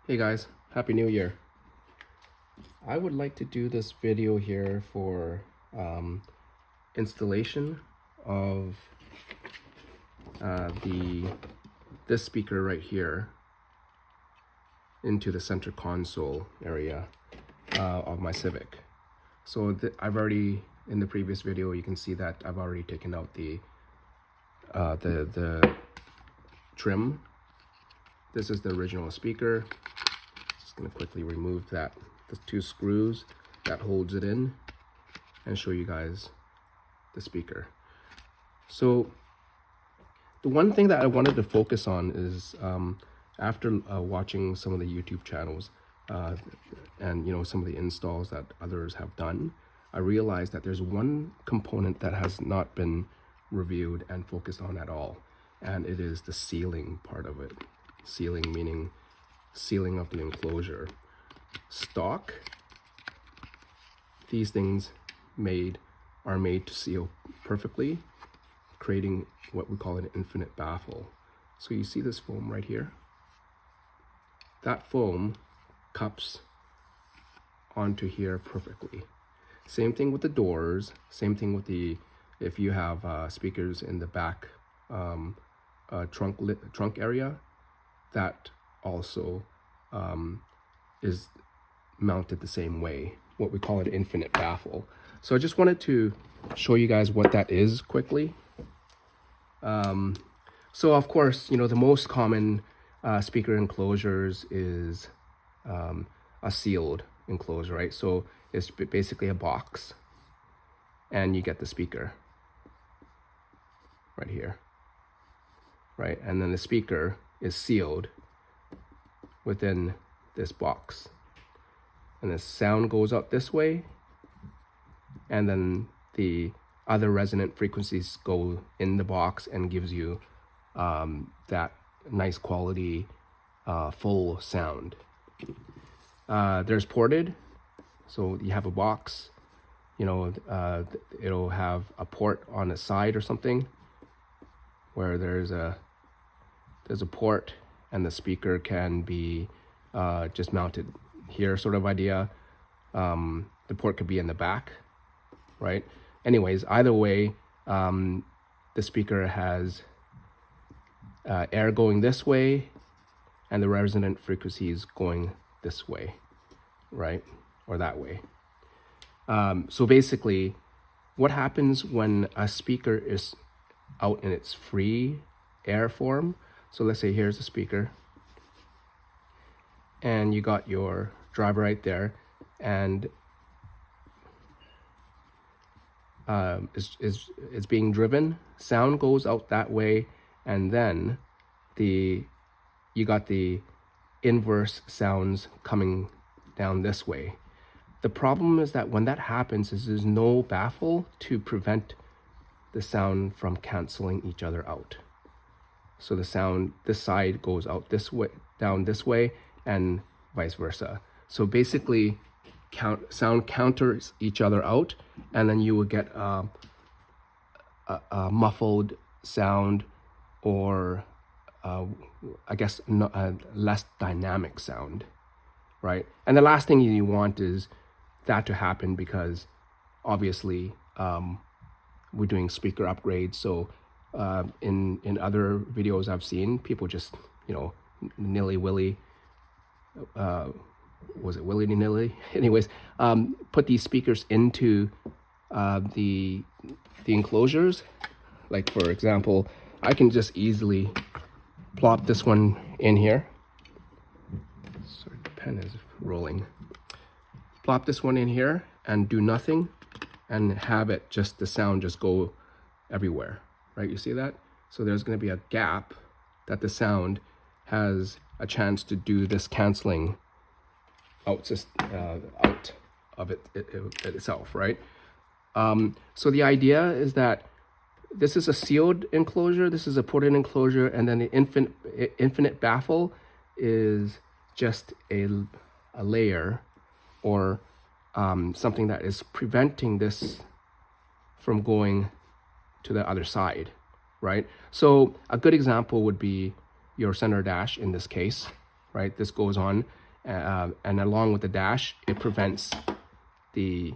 Hey guys, Happy New Year. I would like to do this video here for installation of this speaker right here into the center console area of my Civic. So I've already, in the previous video, you can see that I've already taken out the trim. This is the original speaker. Just gonna quickly remove the two screws that holds it in and show you guys the speaker. So the one thing that I wanted to focus on is after watching some of the YouTube channels and some of the installs that others have done, I realized that there's one component that has not been reviewed and focused on at all, and it is the sealing part of it. Sealing meaning sealing of the enclosure. Stock, these things are made to seal perfectly, creating what we call an infinite baffle. So you see this foam right here? That foam cups onto here perfectly. Same thing with the doors, same thing with if you have speakers in the back trunk area, that also is mounted the same way, what we call an infinite baffle. So I just wanted to show you guys what that is quickly. So of course, the most common speaker enclosures is a sealed enclosure, right? So it's basically a box and you get the speaker right here, right? And then the speaker is sealed within this box, and the sound goes out this way, and then the other resonant frequencies go in the box and gives you that nice quality full sound. There's ported, so you have a box, it'll have a port on the side or something where there's a port and the speaker can be just mounted here, sort of idea. The port could be in the back, right? Anyways, either way, the speaker has air going this way and the resonant frequencies going this way, right? Or that way. So basically, what happens when a speaker is out in its free air form? So let's say here's the speaker and you got your driver right there, and it's being driven, sound goes out that way, and then you got the inverse sounds coming down this way. The problem is that when that happens is there's no baffle to prevent the sound from canceling each other out. So the sound, this side goes out this way, down this way, and vice versa. So basically, sound counters each other out, and then you will get a muffled sound, or I guess a less dynamic sound, right? And the last thing you want is that to happen, because obviously we're doing speaker upgrades. So in other videos I've seen, people just nilly-willy, was it willy-nilly? Anyways, put these speakers into the enclosures. Like for example, I can just easily plop this one in here. Sorry, the pen is rolling. Plop this one in here and do nothing, and have it just, the sound just go everywhere, right? You see that? So there's going to be a gap that the sound has a chance to do this canceling out of it itself, right? So the idea is that this is a sealed enclosure, this is a ported enclosure, and then the infinite baffle is just a layer, or something that is preventing this from going to the other side, right? So a good example would be your center dash in this case, right? This goes on, and along with the dash, it prevents the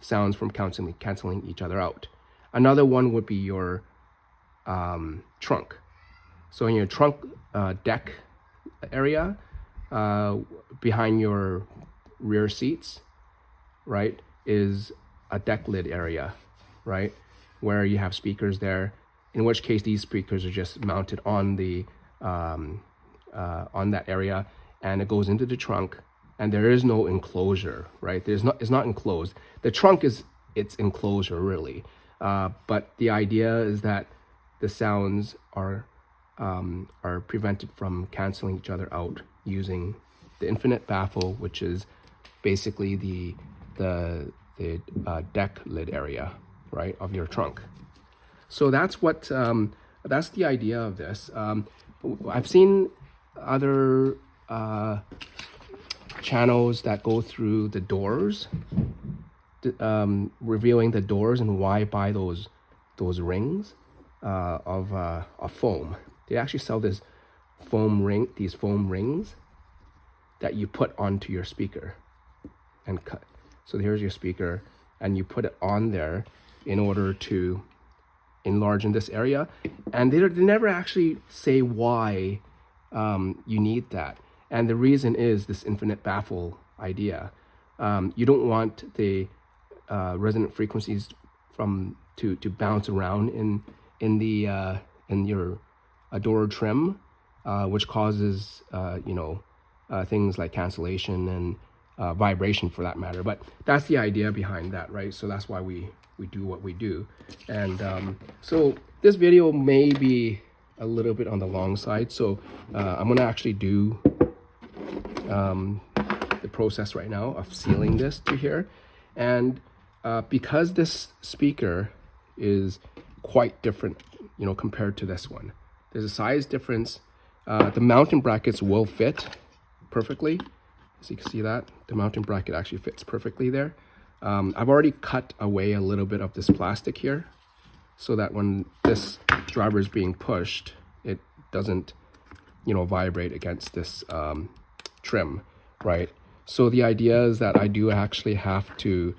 sounds from canceling each other out. Another one would be your trunk. So in your trunk deck area, behind your rear seats, right, is a deck lid area, right, where you have speakers there. In which case, these speakers are just mounted on the on that area, and it goes into the trunk. And there is no enclosure, right? It's not enclosed. The trunk is its enclosure, really. But the idea is that the sounds are prevented from canceling each other out using the infinite baffle, which is basically the deck lid area, right, of your trunk. So that's what that's the idea of this. I've seen other channels that go through the doors, revealing the doors and why buy those rings of foam. They actually sell these foam rings that you put onto your speaker and cut. So here's your speaker, and you put it on there in order to enlarge in this area. And they never actually say why you need that. And the reason is this infinite baffle idea. You don't want the resonant frequencies to bounce around in your door trim, which causes things like cancellation and vibration, for that matter. But that's the idea behind that, right? So that's why we do what we do. And so this video may be a little bit on the long side, so I'm gonna actually do the process right now of sealing this to here. And because this speaker is quite different, compared to this one, there's a size difference. The mounting brackets will fit perfectly. So you can see that the mounting bracket actually fits perfectly there. I've already cut away a little bit of this plastic here, so that when this driver is being pushed, it doesn't vibrate against this trim, right? So the idea is that I do actually have to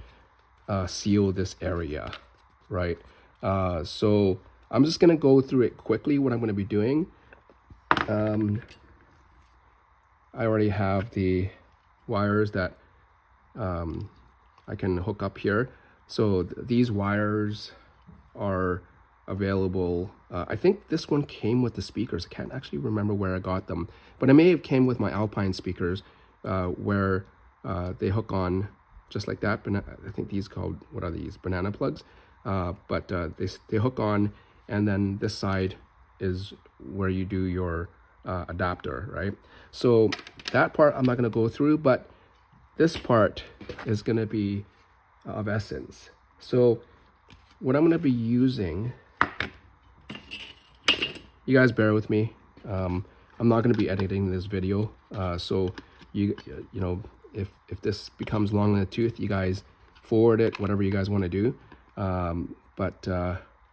seal this area, right? So I'm just gonna go through it quickly, what I'm gonna be doing. I already have the wires that I can hook up here. So these wires are available. I think this one came with the speakers. I can't actually remember where I got them, but it may have came with my Alpine speakers, where they hook on just like that. But I think these called, what are these, banana plugs? But they hook on, and then this side is where you do your adapter, right? So that part I'm not going to go through, but this part is going to be of essence. So what I'm going to be using, you guys bear with me. I'm not going to be editing this video, so you know, if this becomes long in the tooth, you guys forward it, whatever you guys want to do. But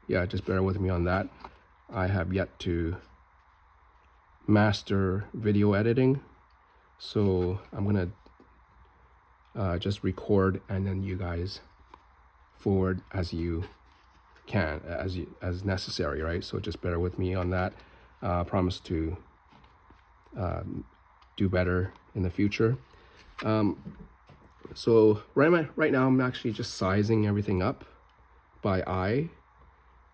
yeah, just bear with me on that. I have yet to master video editing, so I'm gonna just record, and then you guys forward as you can, as necessary, right? So just bear with me on that. Promise to do better in the future. So right now I'm actually just sizing everything up by eye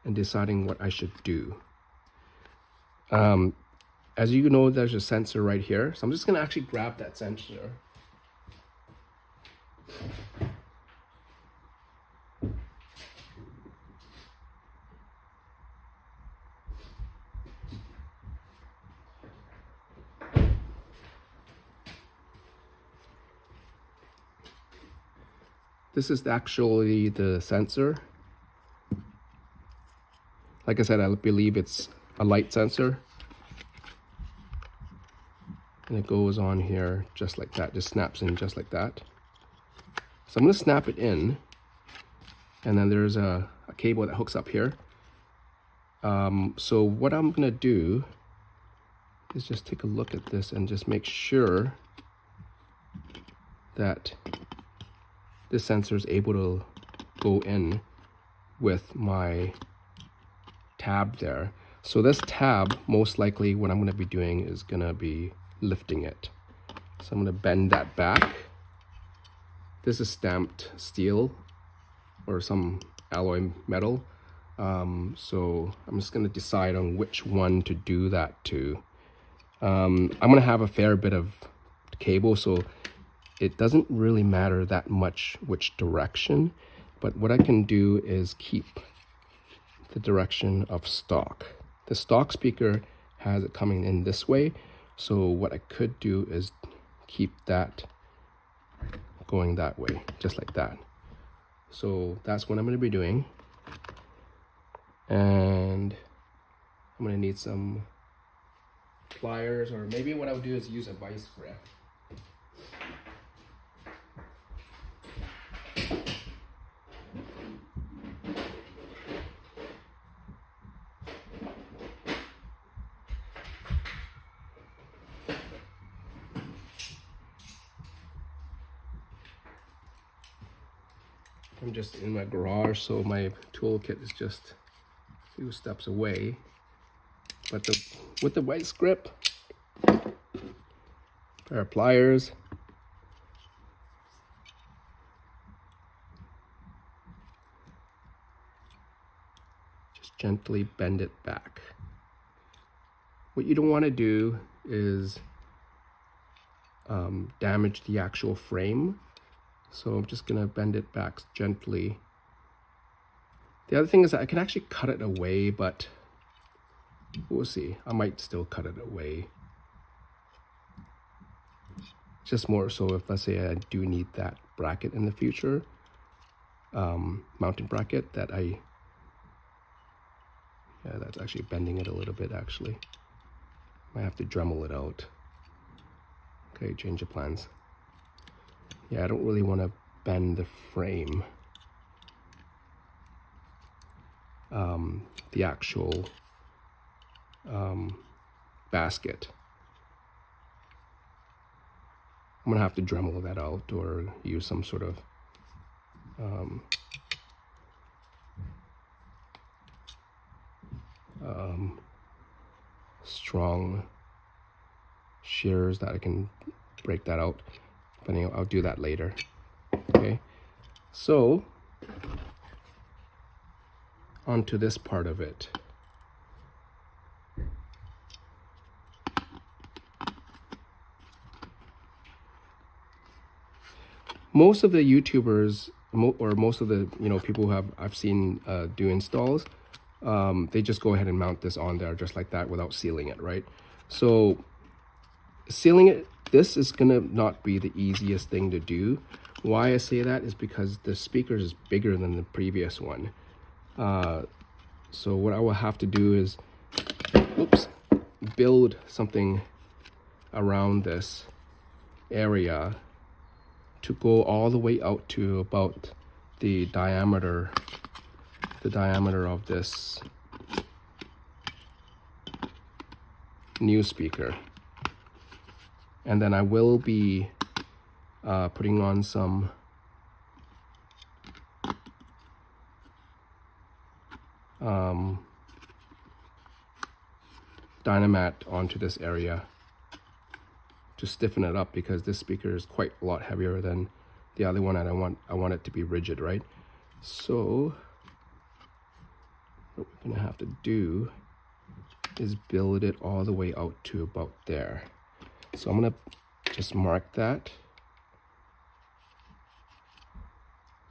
and deciding what I should do. As you know, there's a sensor right here, so I'm just gonna actually grab that sensor. This is actually the sensor. Like I said, I believe it's a light sensor. And it goes on here just like that, just snaps in just like that. So I'm gonna snap it in, and then there's a cable that hooks up here. So what I'm gonna do is just take a look at this and just make sure that this sensor is able to go in with my tab there. So this tab, most likely what I'm going to be doing is going to be lifting it. So I'm going to bend that back. This is stamped steel or some alloy metal. So I'm just going to decide on which one to do that to. I'm going to have a fair bit of cable, so it doesn't really matter that much which direction, but what I can do is keep the direction of stock. The stock speaker has it coming in this way, so what I could do is keep that going that way, just like that. So that's what I'm going to be doing, and I'm going to need some pliers, or maybe what I'll do is use a vice grip. I'm just in my garage, so my toolkit is just a few steps away. But with the vice grip, pair of pliers, just gently bend it back. What you don't want to do is damage the actual frame. So I'm just gonna bend it back gently. The other thing is that I can actually cut it away, but we'll see. I might still cut it away. Just more so if, let's say, I do need that bracket in the future, mounting bracket, that yeah, that's actually bending it a little bit actually. Might have to Dremel it out. Okay, change of plans. Yeah, I don't really want to bend the frame. The actual basket. I'm gonna have to Dremel that out or use some sort of strong shears that I can break that out. But anyway, I'll do that later. Okay, so onto this part of it. Most of the YouTubers, or most of the people who I've seen do installs, they just go ahead and mount this on there just like that without sealing it, right? So sealing it, this is gonna not be the easiest thing to do. Why I say that is because the speaker is bigger than the previous one. So what I will have to do is, build something around this area to go all the way out to about the diameter of this new speaker. And then I will be putting on some Dynamat onto this area to stiffen it up, because this speaker is quite a lot heavier than the other one, and I want it to be rigid, right? So what we're gonna have to do is build it all the way out to about there. So I'm gonna just mark that.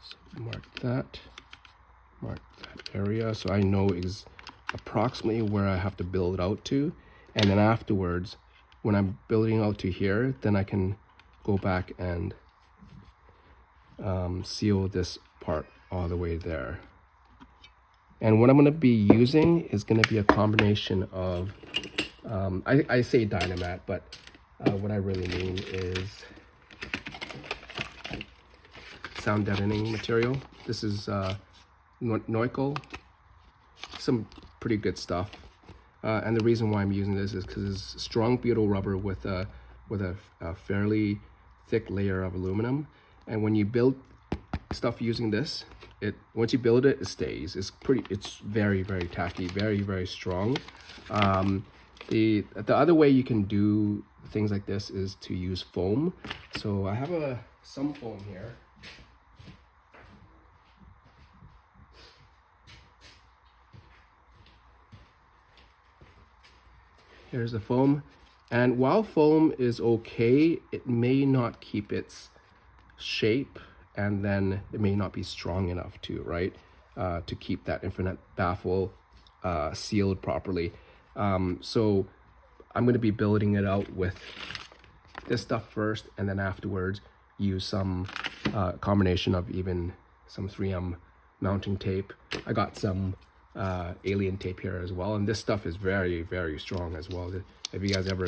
So mark that area, so I know is approximately where I have to build it out to, and then afterwards, when I'm building out to here, then I can go back and seal this part all the way there. And what I'm going to be using is going to be a combination of, I say Dynamat, but what I really mean is sound deadening material. This is Noikel, some pretty good stuff. and the reason why I'm using this is because it's strong butyl rubber with a fairly thick layer of aluminum. And when you build stuff using this, once you build it, it stays. It's very tacky, very strong. The other way you can do things like this is to use foam. So I have some foam here. Here's the foam, and while foam is okay, it may not keep its shape, and then it may not be strong enough to, right, to keep that infinite baffle sealed properly. So I'm going to be building it out with this stuff first, and then afterwards use some combination of even some 3M mounting tape. I got some alien tape here as well, and this stuff is very strong as well. Have you guys ever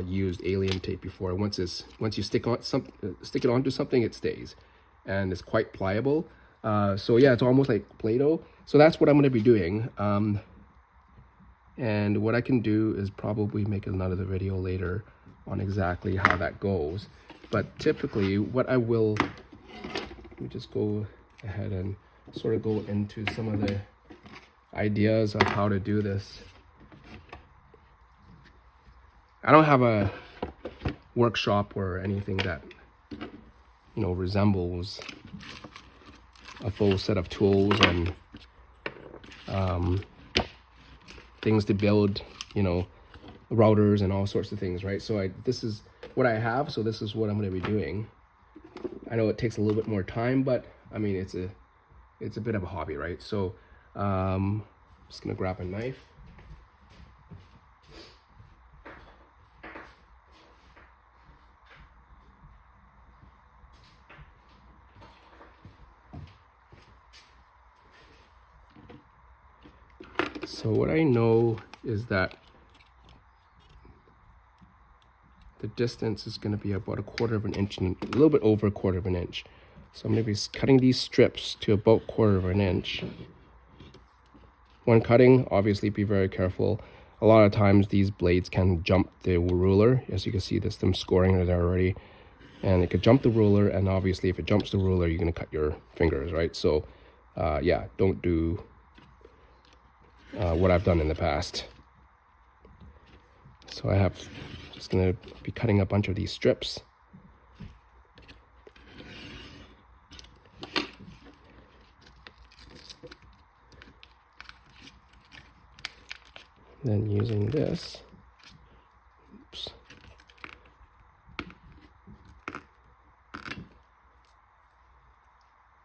used alien tape before? Once you stick it onto something, it stays, and it's quite pliable. So yeah, it's almost like Play-Doh. So that's what I'm going to be doing. And what I can do is probably make another video later on exactly how that goes. But typically what I will, let me just go ahead and sort of go into some of the ideas of how to do this. I don't have a workshop or anything that, you know, resembles a full set of tools and things to build, you know, routers and all sorts of things, right? So this is what I have, so this is what I'm going to be doing. I know it takes a little bit more time, but I mean, it's a bit of a hobby, right? So just gonna grab a knife. So what I know is that the distance is going to be about 1/4 of an inch, and a little bit over 1/4 of an inch. So I'm going to be cutting these strips to about 1/4 of an inch. When cutting, obviously be very careful. A lot of times these blades can jump the ruler. As you can see, there's them scoring there already. And it could jump the ruler, and obviously if it jumps the ruler, you're going to cut your fingers, right? So yeah, don't do what I've done in the past. So just going to be cutting a bunch of these strips. Then using this, oops,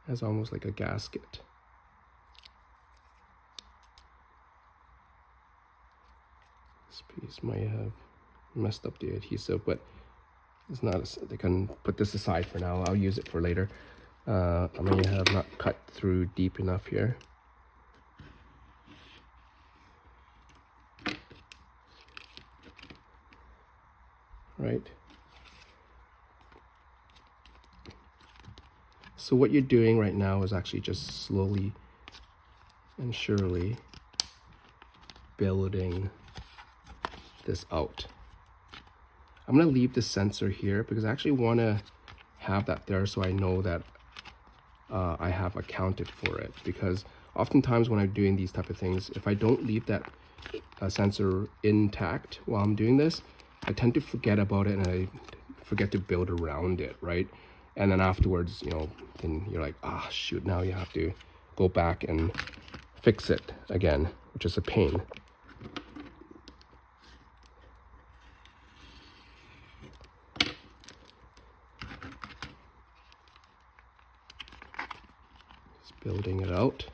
as almost like a gasket. This piece might have messed up the adhesive, but it's not. They can put this aside for now. I'll use it for later. I may have not cut through deep enough here. Right. So what you're doing right now is actually just slowly and surely building this out. I'm going to leave the sensor here because I actually want to have that there so I know that I have accounted for it. Because oftentimes when I'm doing these type of things, if I don't leave that sensor intact while I'm doing this, I tend to forget about it and I forget to build around it, right? And then afterwards, you know, then you're like, ah, shoot, now you have to go back and fix it again, which is a pain. Just building it out.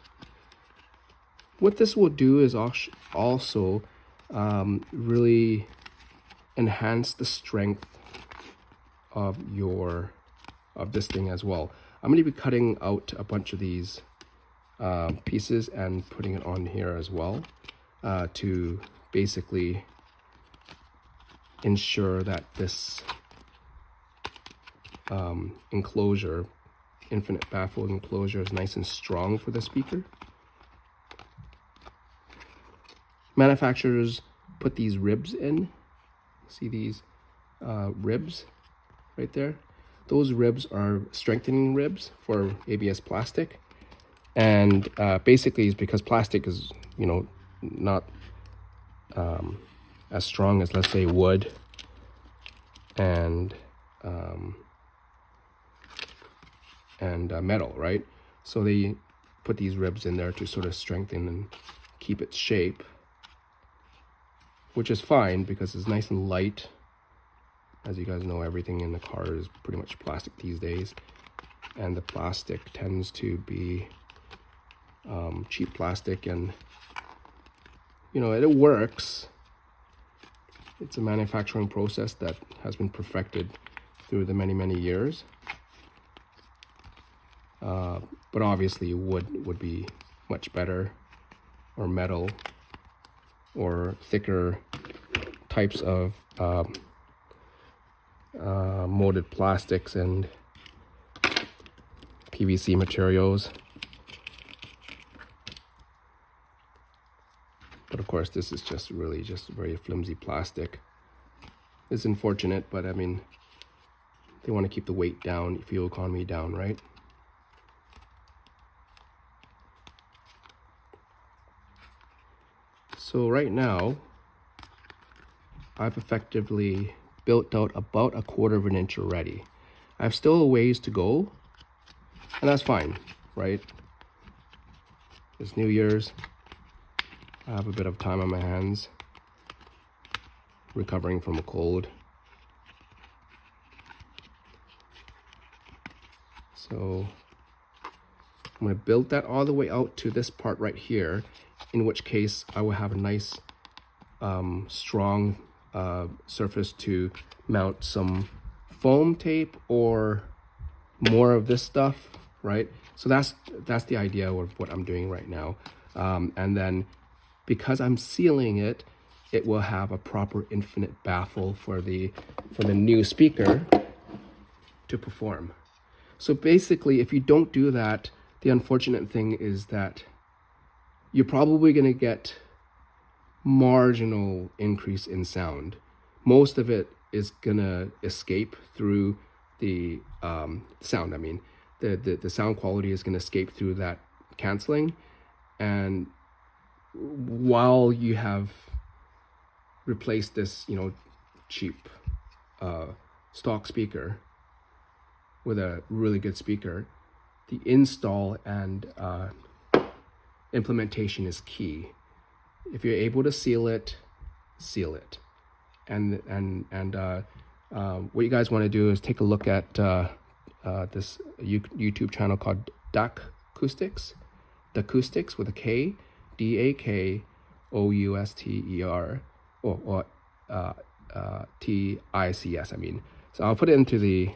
What this will do is also really enhance the strength of this thing as well. I'm going to be cutting out a bunch of these pieces and putting it on here as well to basically ensure that this enclosure, infinite baffle enclosure, is nice and strong for the speaker. manufacturers put these ribs in. See these ribs right there? Those ribs are strengthening ribs for ABS plastic. And basically it's because plastic is, you know, not as strong as, let's say, wood and metal, right? So they put these ribs in there to sort of strengthen and keep its shape, which is fine because it's nice and light. As you guys know, everything in the car is pretty much plastic these days, and the plastic tends to be cheap plastic, and you know, it works. It's a manufacturing process that has been perfected through the many years. But obviously wood would be much better, or metal, or thicker types of molded plastics and PVC materials. But of course, this is just really just very flimsy plastic. It's unfortunate, but I mean, they want to keep the weight down, fuel economy down, right? So right now, I've effectively built out about 1/4 of an inch already. I have still a ways to go, and that's fine, right? It's New Year's. I have a bit of time on my hands, recovering from a cold. So I'm going to build that all the way out to this part right here, in which case I will have a nice strong surface to mount some foam tape or more of this stuff, right? So that's the idea of what I'm doing right now. And then because I'm sealing it, it will have a proper infinite baffle for the new speaker to perform. So basically, if you don't do that, the unfortunate thing is that you're probably going to get marginal increase in sound. Most of it is going to escape through the sound. I mean, the sound quality is going to escape through that canceling. And while you have replaced this, you know, cheap stock speaker with a really good speaker, the install and implementation is key. If you're able to seal it, seal it. And what you guys want to do is take a look at this YouTube channel called Dakoustics with a K, Dakouster, or TICS. I mean, so I'll put it into the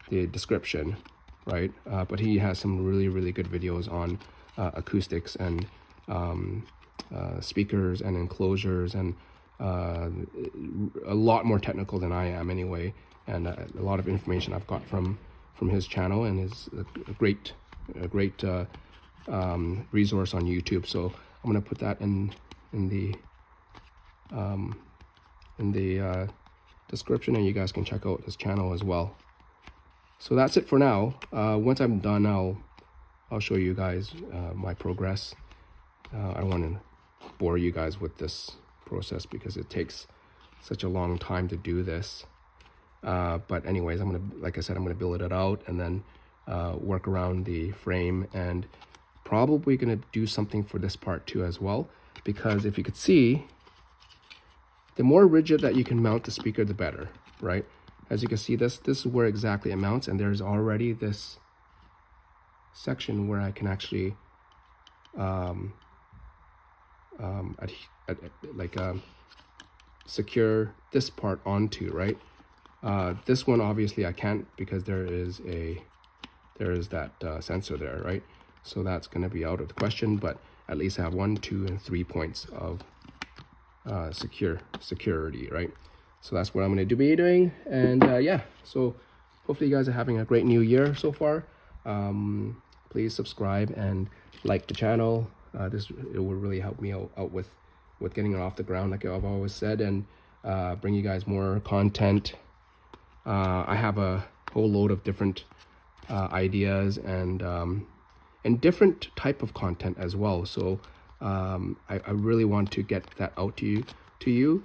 description, right? But he has some really good videos on acoustics and speakers and enclosures, and a lot more technical than I am anyway, and a lot of information I've got from his channel, and is a great resource on YouTube. So I'm going to put that in the description, and you guys can check out his channel as well. So that's it for now. Once I'm done, I'll show you guys my progress. I don't want to bore you guys with this process because it takes such a long time to do this. But anyways, like I said, I'm gonna build it out and then work around the frame, and probably gonna do something for this part too as well, because if you could see, the more rigid that you can mount the speaker, the better, right? As you can see, this is where exactly it mounts, and there's already this section where I can actually secure this part onto, right? This one obviously I can't, because there is that sensor there, right? So that's going to be out of the question, but at least I have 1, 2, and 3 points of security, right? So that's what I'm going to be doing. And yeah, so hopefully you guys are having a great new year so far. Please subscribe and like the channel. it will really help me out with getting it off the ground, like I've always said, and bring you guys more content. I have a whole load of different ideas and different type of content as well. So I really want to get that out to you.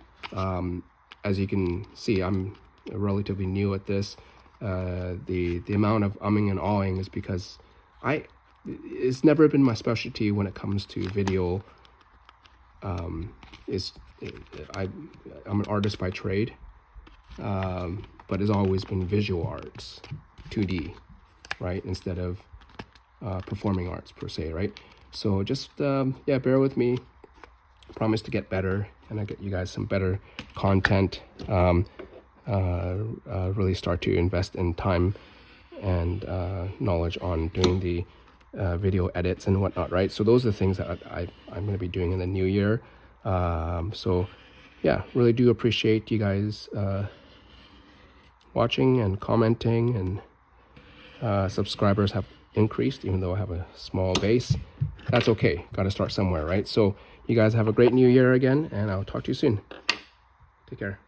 As you can see, I'm relatively new at this. The amount of umming and ahhing is because it's never been my specialty when it comes to video. I'm an artist by trade, but it's always been visual arts, 2D, right, instead of performing arts per se, right? So just yeah, bear with me. I promise to get better, and I get you guys some better content. Really start to invest in time and knowledge on doing the video edits and whatnot, right? So those are the things that I'm going to be doing in the new year. So yeah, really do appreciate you guys watching and commenting, and subscribers have increased, even though I have a small base. That's okay, got to start somewhere, right? So you guys have a great new year again, and I'll talk to you soon. Take care.